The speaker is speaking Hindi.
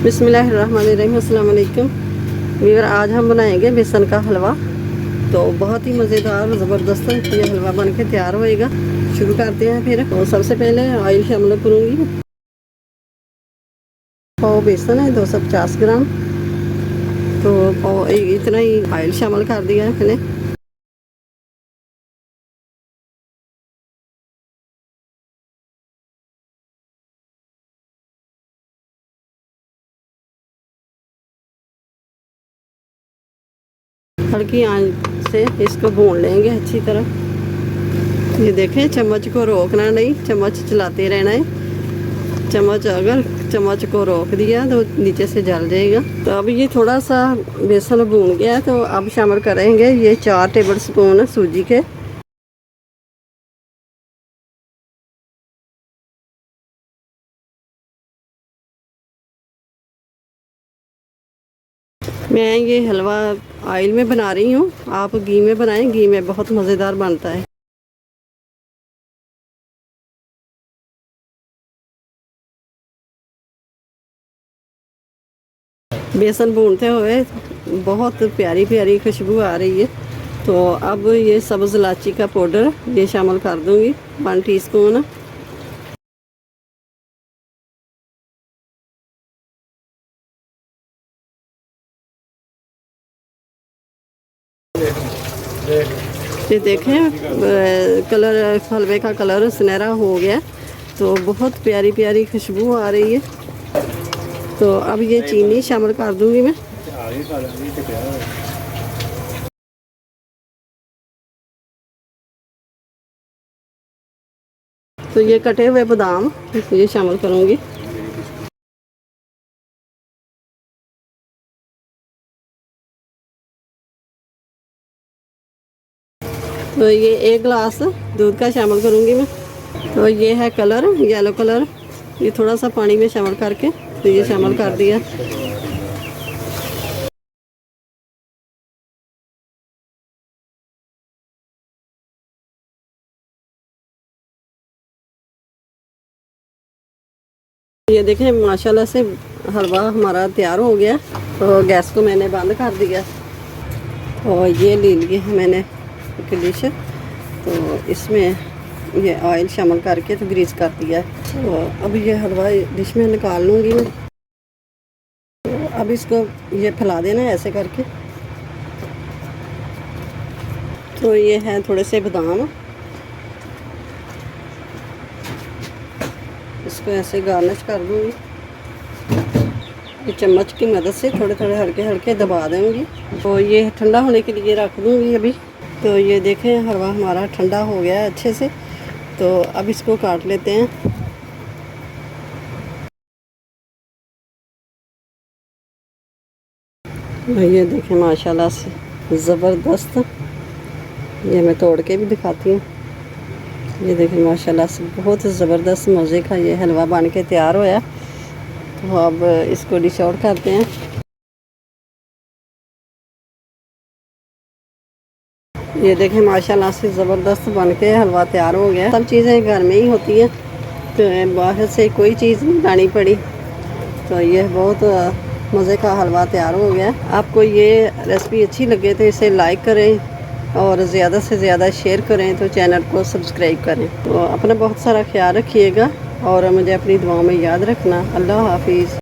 बिस्मिल्लाहिर्रहमानिर्रहीम, अस्सलाम वालेकुम व्यूअर। आज हम बनाएंगे बेसन का हलवा। तो बहुत ही मज़ेदार ज़बरदस्त ये हलवा बन के तैयार होएगा। शुरू करते हैं फिर। तो सबसे पहले ऑयल शामिल करूँगी। पाव बेसन है 250 ग्राम। तो इतना ही ऑयल शामिल कर दिया है मैंने। हल्की आंच से इसको भून लेंगे अच्छी तरह। ये देखें, चम्मच को रोकना नहीं, चम्मच चलाते रहना है। अगर चम्मच को रोक दिया तो नीचे से जल जाएगा। तो अब ये थोड़ा सा बेसन भून गया है। तो अब शामिल करेंगे ये 4 टेबल स्पून सूजी के। मैं ये हलवा ऑयल में बना रही हूँ, आप घी में बनाएं। घी में बहुत मज़ेदार बनता है। बेसन भूनते हुए बहुत प्यारी प्यारी खुशबू आ रही है। तो अब ये सब्ज़ इलायची का पाउडर ये शामिल कर दूँगी 1 टीस्पून। ये देखें, कलर हलवे का कलर सुनहरा हो गया। तो बहुत प्यारी प्यारी खुशबू आ रही है। तो अब ये चीनी शामिल कर दूंगी मैं। तो ये कटे हुए बादाम ये शामिल करूंगी। तो ये 1 गिलास दूध का शामिल करूंगी मैं। तो ये है कलर, येलो कलर। ये थोड़ा सा पानी में शामिल करके तो ये शामिल कर दिया। ये देखें, माशाल्लाह से हलवा हमारा तैयार हो गया। तो गैस को मैंने बंद कर दिया और ये ले लिए मैंने एक डिश। तो इसमें ये ऑयल शामिल करके तो ग्रीस कर दिया। तो अब ये हलवा डिश में निकाल लूँगी मैं। तो अब इसको ये फैला देना है ऐसे करके। तो ये है थोड़े से बादाम, इसको ऐसे गार्निश कर दूँगी। ये चम्मच की मदद से थोड़े थोड़े हल्के हल्के दबा दूँगी। तो ये ठंडा होने के लिए रख दूँगी अभी। तो ये देखें, हलवा हमारा ठंडा हो गया है अच्छे से। तो अब इसको काट लेते हैं। ये देखें, माशाल्लाह से ज़बरदस्त। ये मैं तोड़ के भी दिखाती हूँ। ये देखें, माशाल्लाह से बहुत ज़बरदस्त मज़े का ये हलवा बन के तैयार होया। तो अब इसको डिश आउट करते हैं। ये देखें, माशाल्लाह से ज़बरदस्त बन के हलवा तैयार हो गया। सब चीज़ें घर में ही होती हैं, तो बाहर से कोई चीज़ नहीं लानी पड़ी। तो ये बहुत मज़े का हलवा तैयार हो गया। आपको ये रेसिपी अच्छी लगे तो इसे लाइक करें और ज़्यादा से ज़्यादा शेयर करें। तो चैनल को सब्सक्राइब करें। तो अपना बहुत सारा ख्याल रखिएगा और मुझे अपनी दुआओं में याद रखना। अल्लाह हाफिज़।